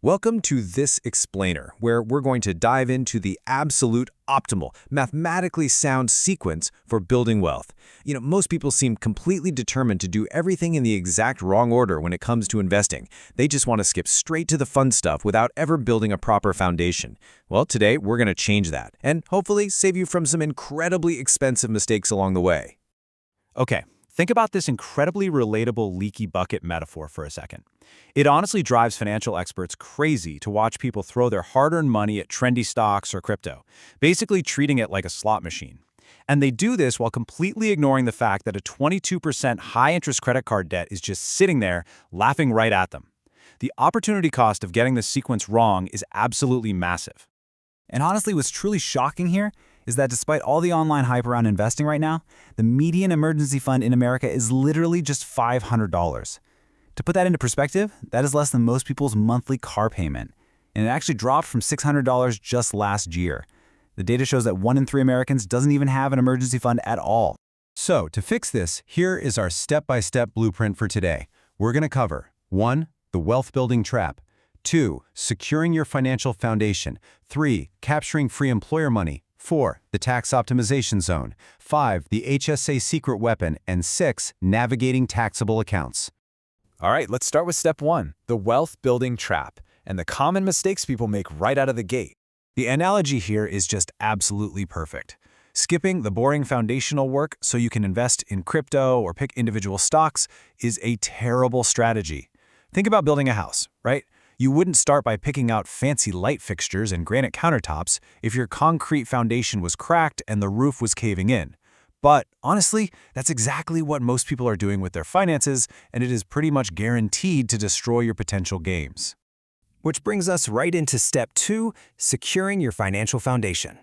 Welcome to This Explainer, where we're going to dive into the absolute optimal, mathematically sound sequence for building wealth. Most people seem completely determined to do everything in the exact wrong order when it comes to investing. They just want to skip straight to the fun stuff without ever building a proper foundation. Well, today we're going to change that and hopefully save you from some incredibly expensive mistakes along the way. Okay, think about this incredibly relatable leaky bucket metaphor for a second. It honestly drives financial experts crazy to watch people throw their hard-earned money at trendy stocks or crypto, basically treating it like a slot machine. And they do this while completely ignoring the fact that a 22% high-interest credit card debt is just sitting there, laughing right at them. The opportunity cost of getting this sequence wrong is absolutely massive. And honestly, what's truly shocking here is that despite all the online hype around investing right now, the median emergency fund in America is literally just $500. To put that into perspective, that is less than most people's monthly car payment, and it actually dropped from $600 just last year. The data shows that 1 in 3 Americans doesn't even have an emergency fund at all. So, to fix this, here is our step-by-step blueprint for today. We're going to cover 1. The wealth building trap. 2. Securing your financial foundation. 3. Capturing free employer money. 4. The tax optimization zone. 5. The HSA secret weapon. And 6. Navigating taxable accounts. All right, let's start with step 1, the wealth building trap, and the common mistakes people make right out of the gate. The analogy here is just absolutely perfect. Skipping the boring foundational work so you can invest in crypto or pick individual stocks is a terrible strategy. Think about building a house, right? You wouldn't start by picking out fancy light fixtures and granite countertops if your concrete foundation was cracked and the roof was caving in. But honestly, that's exactly what most people are doing with their finances, and it is pretty much guaranteed to destroy your potential gains. Which brings us right into step 2, securing your financial foundation.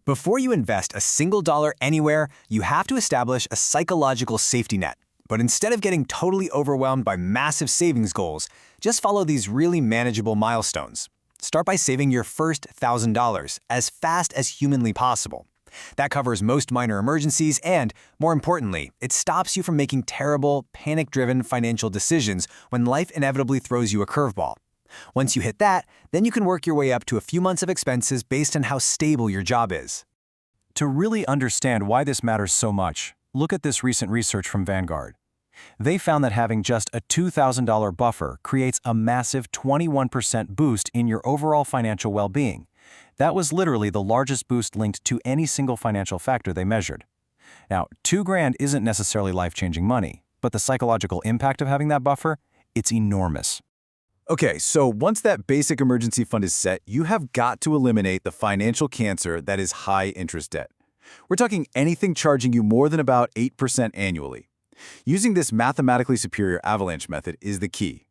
Before you invest a single dollar anywhere, you have to establish a psychological safety net. But instead of getting totally overwhelmed by massive savings goals, just follow these really manageable milestones. Start by saving your first $1,000 as fast as humanly possible. That covers most minor emergencies and, more importantly, it stops you from making terrible, panic-driven financial decisions when life inevitably throws you a curveball. Once you hit that, then you can work your way up to a few months of expenses based on how stable your job is. To really understand why this matters so much, look at this recent research from Vanguard. They found that having just a $2,000 buffer creates a massive 21% boost in your overall financial well-being. That was literally the largest boost linked to any single financial factor they measured. Now, $2,000 isn't necessarily life-changing money, but the psychological impact of having that buffer, it's enormous. Okay, so once that basic emergency fund is set, you have got to eliminate the financial cancer that is high-interest debt. We're talking anything charging you more than about 8% annually. Using this mathematically superior avalanche method is the key.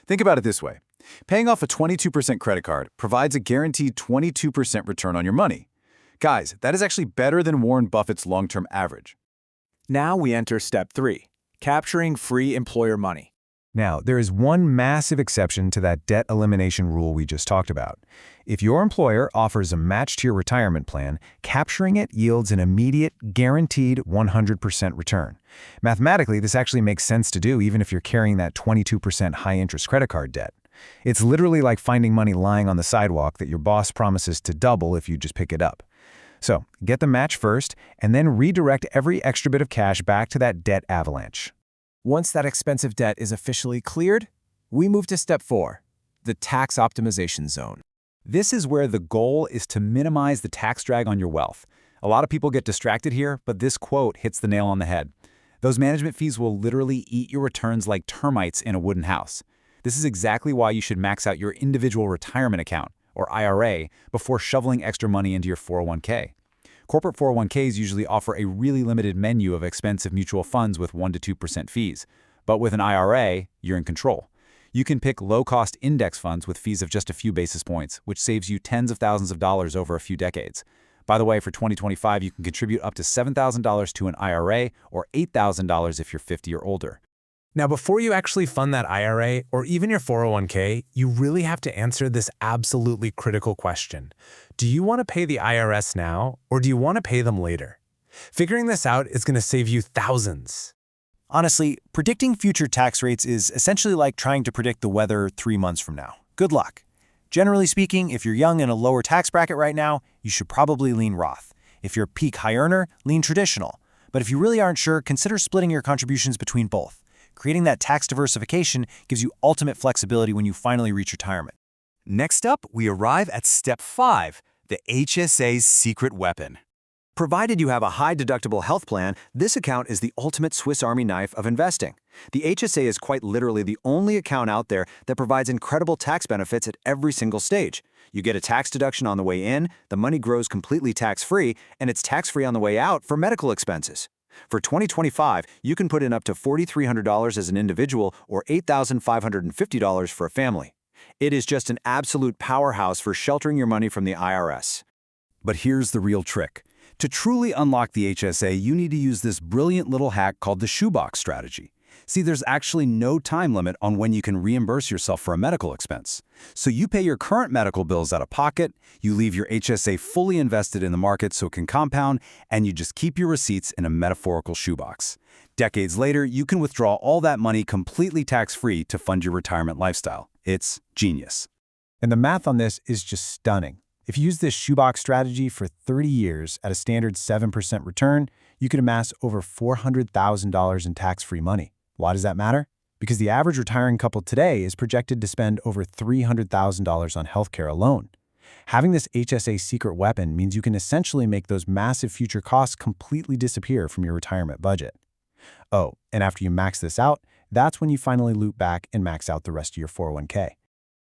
Think about it this way. Paying off a 22% credit card provides a guaranteed 22% return on your money. Guys, that is actually better than Warren Buffett's long-term average. Now we enter step 3, capturing free employer money. Now, there is one massive exception to that debt elimination rule we just talked about. If your employer offers a match to your retirement plan, capturing it yields an immediate, guaranteed 100% return. Mathematically, this actually makes sense to do even if you're carrying that 22% high-interest credit card debt. It's literally like finding money lying on the sidewalk that your boss promises to double if you just pick it up. So, get the match first, and then redirect every extra bit of cash back to that debt avalanche. Once that expensive debt is officially cleared, we move to step 4, the tax optimization zone. This is where the goal is to minimize the tax drag on your wealth. A lot of people get distracted here, but this quote hits the nail on the head. Those management fees will literally eat your returns like termites in a wooden house. This is exactly why you should max out your individual retirement account, or IRA, before shoveling extra money into your 401k. Corporate 401ks usually offer a really limited menu of expensive mutual funds with 1 to 2% fees. But with an IRA, you're in control. You can pick low-cost index funds with fees of just a few basis points, which saves you tens of thousands of dollars over a few decades. By the way, for 2025, you can contribute up to $7,000 to an IRA or $8,000 if you're 50 or older. Now, before you actually fund that IRA or even your 401k, you really have to answer this absolutely critical question. Do you want to pay the IRS now, or do you want to pay them later? Figuring this out is going to save you thousands. Honestly, predicting future tax rates is essentially like trying to predict the weather 3 months from now. Good luck. Generally speaking, if you're young in a lower tax bracket right now, you should probably lean Roth. If you're a peak high earner, lean traditional. But if you really aren't sure, consider splitting your contributions between both. Creating that tax diversification gives you ultimate flexibility when you finally reach retirement. Next up, we arrive at Step 5, the HSA's secret weapon. Provided you have a high-deductible health plan, this account is the ultimate Swiss Army knife of investing. The HSA is quite literally the only account out there that provides incredible tax benefits at every single stage. You get a tax deduction on the way in, the money grows completely tax-free, and it's tax-free on the way out for medical expenses. For 2025, you can put in up to $4,300 as an individual or $8,550 for a family. It is just an absolute powerhouse for sheltering your money from the IRS. But here's the real trick. To truly unlock the HSA, you need to use this brilliant little hack called the shoebox strategy. See, there's actually no time limit on when you can reimburse yourself for a medical expense. So you pay your current medical bills out of pocket, you leave your HSA fully invested in the market so it can compound, and you just keep your receipts in a metaphorical shoebox. Decades later, you can withdraw all that money completely tax-free to fund your retirement lifestyle. It's genius. And the math on this is just stunning. If you use this shoebox strategy for 30 years at a standard 7% return, you could amass over $400,000 in tax-free money. Why does that matter? Because the average retiring couple today is projected to spend over $300,000 on healthcare alone. Having this HSA secret weapon means you can essentially make those massive future costs completely disappear from your retirement budget. Oh, and after you max this out, that's when you finally loop back and max out the rest of your 401k.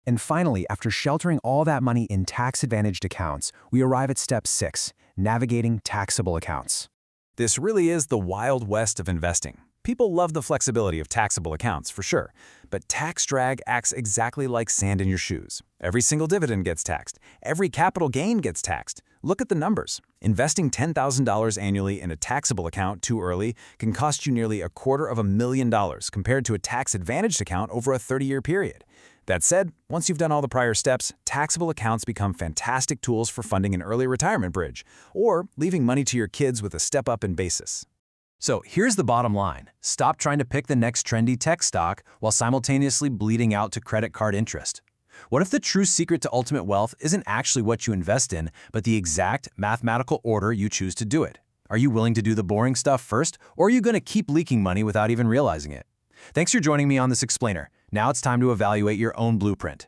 And finally, after sheltering all that money in tax-advantaged accounts, we arrive at Step 6, navigating taxable accounts. This really is the Wild West of investing. People love the flexibility of taxable accounts, for sure, but tax drag acts exactly like sand in your shoes. Every single dividend gets taxed. Every capital gain gets taxed. Look at the numbers. Investing $10,000 annually in a taxable account too early can cost you nearly $250,000 compared to a tax-advantaged account over a 30-year period. That said, once you've done all the prior steps, taxable accounts become fantastic tools for funding an early retirement bridge or leaving money to your kids with a step up in basis. So here's the bottom line. Stop trying to pick the next trendy tech stock while simultaneously bleeding out to credit card interest. What if the true secret to ultimate wealth isn't actually what you invest in, but the exact mathematical order you choose to do it? Are you willing to do the boring stuff first, or are you going to keep leaking money without even realizing it? Thanks for joining me on this explainer. Now it's time to evaluate your own blueprint.